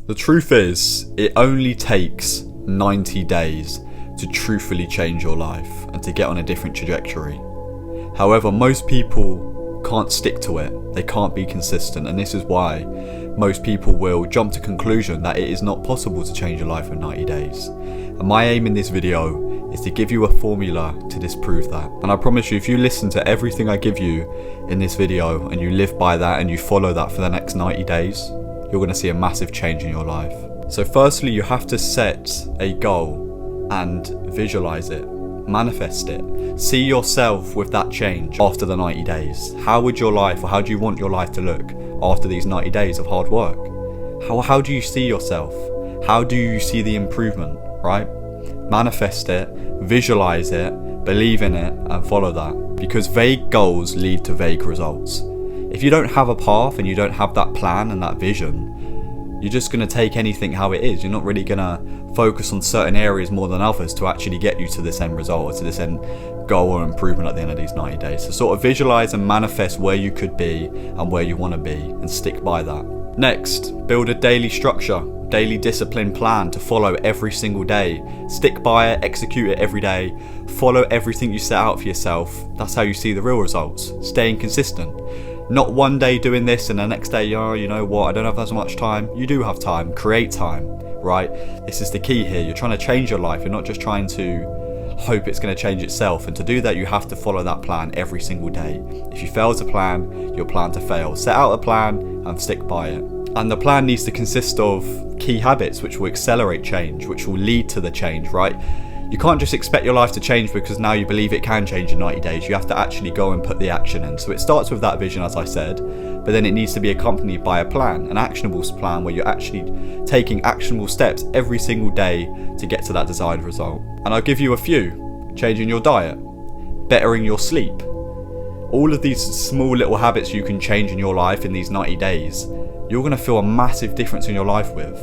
The truth is, it only takes 90 days to truthfully change your life and to get on a different trajectory. However, most people can't stick to it. They can't be consistent, and this is why most people will jump to conclusion that it is not possible to change your life in 90 days. And my aim in this video is to give you a formula to disprove that. And I promise you, if you listen to everything I give you in this video and you live by that and you follow that for the next 90 days, you're going to see a massive change in your life. So firstly, you have to set a goal and visualize it, manifest it. See yourself with that change after the 90 days. How would your life, or how do you want your life to look after these 90 days of hard work? How do you see yourself? How do you see the improvement, right? Manifest it, visualize it, believe in it, and follow that. Because vague goals lead to vague results. If you don't have a path and you don't have that plan and that vision, you're just going to take anything how it is. You're not really going to focus on certain areas more than others to actually get you to this end result or to this end goal or improvement at the end of these 90 days. So sort of visualize and manifest where you could be and where you want to be and stick by that. Next, build a daily structure, daily discipline plan to follow every single day. Stick by it, execute it every day, follow everything you set out for yourself. That's how you see the real results. Staying consistent. Not one day doing this and the next day, oh, you know what, I don't have as much time. You do have time. Create time, right? This is the key here. You're trying to change your life. You're not just trying to hope it's going to change itself. And to do that, you have to follow that plan every single day. If you fail to plan, you'll plan to fail. Set out a plan and stick by it. And the plan needs to consist of key habits which will accelerate change, which will lead to the change, right? You can't just expect your life to change because now you believe it can change in 90 days. You have to actually go and put the action in. So it starts with that vision, as I said, but then it needs to be accompanied by a plan, an actionable plan where you're actually taking actionable steps every single day to get to that desired result. And I'll give you a few. Changing your diet, bettering your sleep. All of these small little habits you can change in your life in these 90 days, you're going to feel a massive difference in your life with.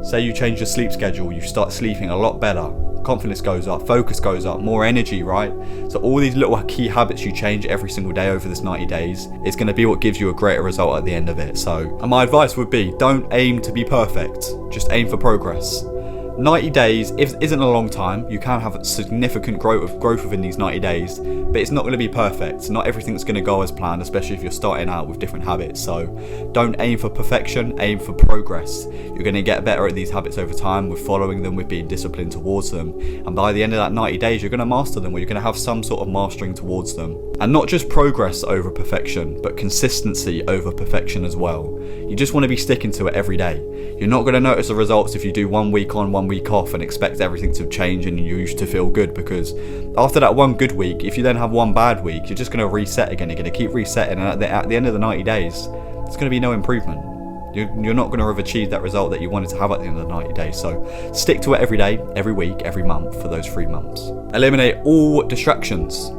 Say you change your sleep schedule, you start sleeping a lot better. Confidence goes up, focus goes up, more energy, right? So all these little key habits you change every single day over this 90 days is going to be what gives you a greater result at the end of it. So, and my advice would be, don't aim to be perfect, just aim for progress. 90 days isn't a long time. You can have significant growth within these 90 days, but it's not going to be perfect. Not everything's going to go as planned, especially if you're starting out with different habits. So don't aim for perfection, aim for progress. You're going to get better at these habits over time with following them, with being disciplined towards them. And by the end of that 90 days, you're going to master them, or you're going to have some sort of mastering towards them. And not just progress over perfection, but consistency over perfection as well. You just want to be sticking to it every day. You're not going to notice the results if you do 1 week on, 1 week off and expect everything to change and you used to feel good, because after that one good week, if you then have one bad week, you're just going to reset again. You're going to keep resetting, and at the end of the 90 days, there's going to be no improvement. You're not going to have achieved that result that you wanted to have at the end of the 90 days. So stick to it every day, every week, every month for those 3 months. Eliminate all distractions.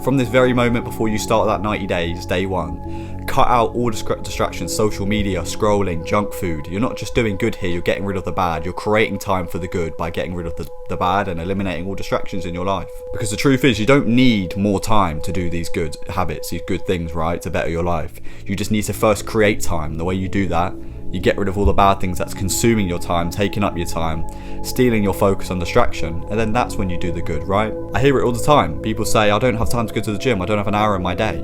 From this very moment before you start that 90 days, day one, cut out all distractions, social media, scrolling, junk food. You're not just doing good here, you're getting rid of the bad. You're creating time for the good by getting rid of the bad and eliminating all distractions in your life. Because the truth is, you don't need more time to do these good habits, these good things, right, to better your life. You just need to first create time. The way you do that, you get rid of all the bad things that's consuming your time, taking up your time, stealing your focus on distraction, and then that's when you do the good, right? I hear it all the time. People say, I don't have time to go to the gym, I don't have an hour in my day.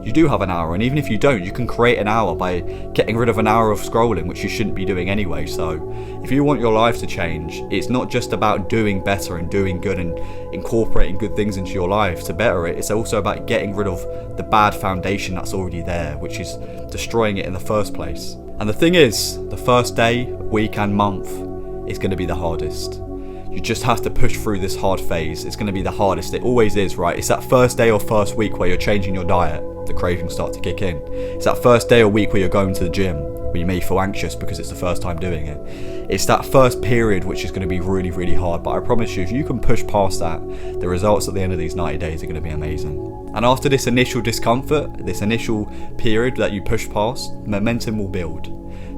You do have an hour, and even if you don't, you can create an hour by getting rid of an hour of scrolling, which you shouldn't be doing anyway. So if you want your life to change, it's not just about doing better and doing good and incorporating good things into your life to better it. It's also about getting rid of the bad foundation that's already there, which is destroying it in the first place. And the thing is, the first day, week and month is going to be the hardest. You just have to push through this hard phase. It's going to be the hardest. It always is, right? It's that first day or first week where you're changing your diet, the cravings start to kick in. It's that first day or week where you're going to the gym, where you may feel anxious because it's the first time doing it. It's that first period which is going to be really, really hard. But I promise you, if you can push past that, the results at the end of these 90 days are going to be amazing. And after this initial discomfort, this initial period that you push past, momentum will build.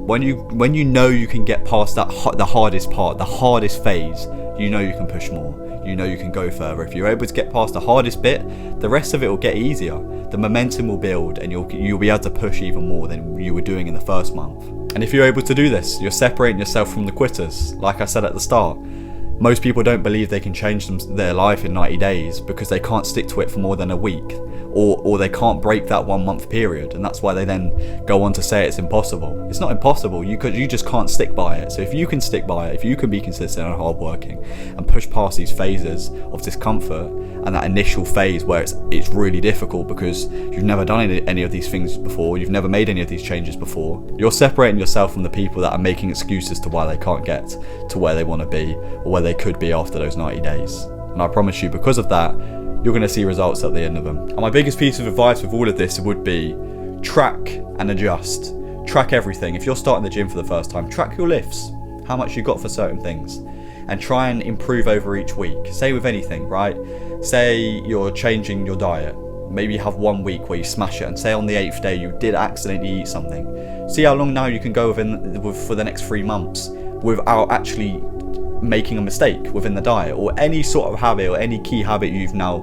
When you know you can get past that the hardest part, the hardest phase, you know you can push more. You know you can go further. If you're able to get past the hardest bit, the rest of it will get easier. The momentum will build, and you'll be able to push even more than you were doing in the first month. And if you're able to do this, you're separating yourself from the quitters. Like I said at the start, most people don't believe they can change their life in 90 days because they can't stick to it for more than a week, or they can't break that 1 month period, and that's why they then go on to say it's impossible. It's not impossible, you just can't stick by it. So if you can stick by it, if you can be consistent and hardworking and push past these phases of discomfort and that initial phase where it's really difficult because you've never done any of these things before, you've never made any of these changes before, you're separating yourself from the people that are making excuses to why they can't get to where they want to be or where they could be after those 90 days. And I promise you, because of that, you're going to see results at the end of them. And my biggest piece of advice with all of this would be track and adjust. Track everything. If you're starting the gym for the first time, track your lifts, how much you got for certain things, and try and improve over each week. Say with anything, right? Say you're changing your diet. Maybe you have 1 week where you smash it, and say on the 8th day you did accidentally eat something. See how long now you can go for the next 3 months without actually making a mistake within the diet, or any sort of habit or any key habit you've now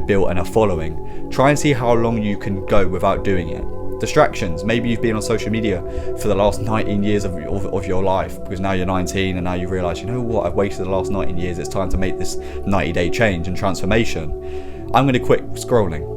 built and are following. Try and see how long you can go without doing it. Distractions. Maybe you've been on social media for the last 19 years of your life, because now you're 19 and now you realise, you know what, I've wasted the last 19 years, it's time to make this 90-day change and transformation. I'm going to quit scrolling.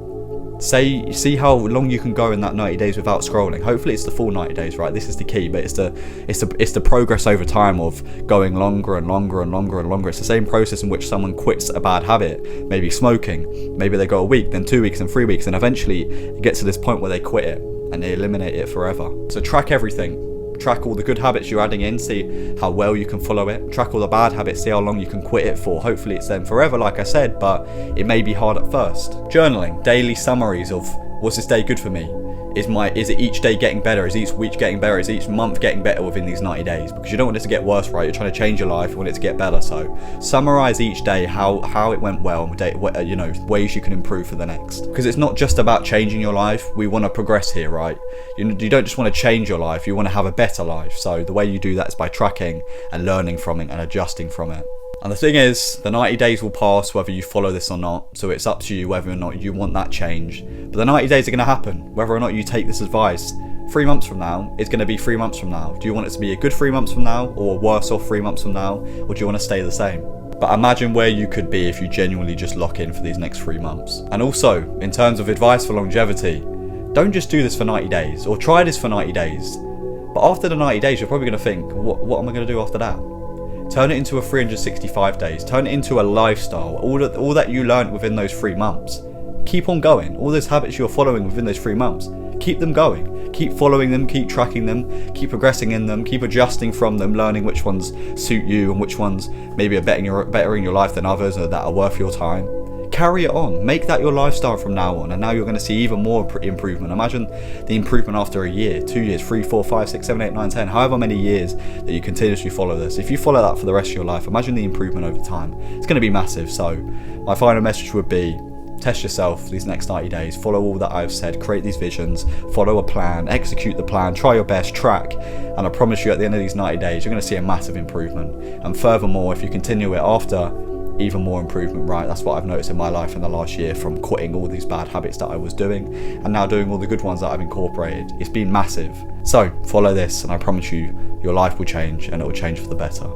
See how long you can go in that 90 days without scrolling. Hopefully it's the full 90 days, right? This is the key, but it's the progress over time of going longer and longer and longer and longer. It's the same process in which someone quits a bad habit, maybe smoking. Maybe they go a week, then 2 weeks, and 3 weeks, and eventually it gets to this point where they quit it and they eliminate it forever. So track everything. Track all the good habits you're adding in, see how well you can follow it. Track all the bad habits, see how long you can quit it for. Hopefully it's then forever, like I said, but it may be hard at first. Journaling, daily summaries of what's this day good for me? Is it each day getting better? Is each week getting better? Is each month getting better within these 90 days? Because you don't want it to get worse, right? You're trying to change your life, you want it to get better. So summarize each day how it went well, ways you can improve for the next. Because it's not just about changing your life. We want to progress here, right? You don't just want to change your life, you want to have a better life. So the way you do that is by tracking and learning from it and adjusting from it. And the thing is, the 90 days will pass whether you follow this or not, so it's up to you whether or not you want that change. But the 90 days are going to happen, whether or not you take this advice. 3 months from now, it's going to be 3 months from now. Do you want it to be a good 3 months from now, or worse off 3 months from now, or do you want to stay the same? But imagine where you could be if you genuinely just lock in for these next 3 months. And also, in terms of advice for longevity, don't just do this for 90 days, or try this for 90 days. But after the 90 days, you're probably going to think, what am I going to do after that? Turn it into a 365 days. Turn it into a lifestyle. All that you learned within those 3 months. Keep on going. All those habits you're following within those 3 months. Keep them going. Keep following them. Keep tracking them. Keep progressing in them. Keep adjusting from them. Learning which ones suit you and which ones maybe are better in your life than others, or that are worth your time. Carry it on. Make that your lifestyle from now on, and now you're going to see even more improvement. Imagine the improvement after a year, 2 years, 3, 4, 5, 6, 7, 8, 9, 10, however many years that you continuously follow this. If you follow that for the rest of your life, imagine the improvement over time. It's going to be massive. So my final message would be, test yourself these next 90 days, follow all that I've said, create these visions, follow a plan, execute the plan, try your best, track, and I promise you at the end of these 90 days you're going to see a massive improvement. And furthermore, if you continue it after, even more improvement, right? That's what I've noticed in my life in the last year, from quitting all these bad habits that I was doing and now doing all the good ones that I've incorporated. It's been massive. So follow this and I promise you your life will change, and it will change for the better.